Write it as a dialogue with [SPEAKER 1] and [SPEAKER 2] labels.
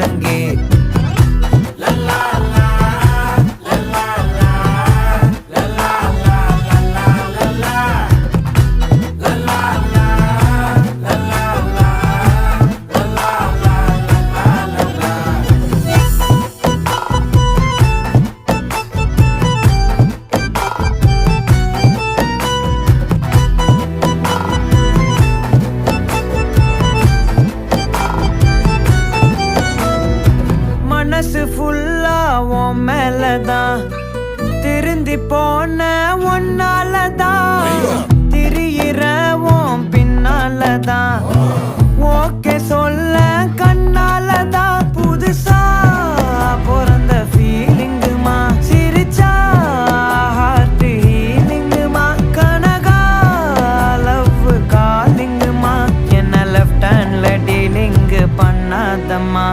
[SPEAKER 1] முழங்கே. மனசு ஃபுல்லா உன் மேலதான், திருந்தி போன ஒன்னாலதான், திரியிற உன் பின்னாலதான், ஓகே சொல்ல கண்ணாலதான். புதுசா பிறந்த ஃபீலிங்குமா, சிரிச்சா ஹார்ட் ஹீலிங்குமா, கனகா லவ் காலிங்குமா, என்ன லெஃப்ட் ஹேண்ட்ல டீலிங் பண்ணாதம்மா.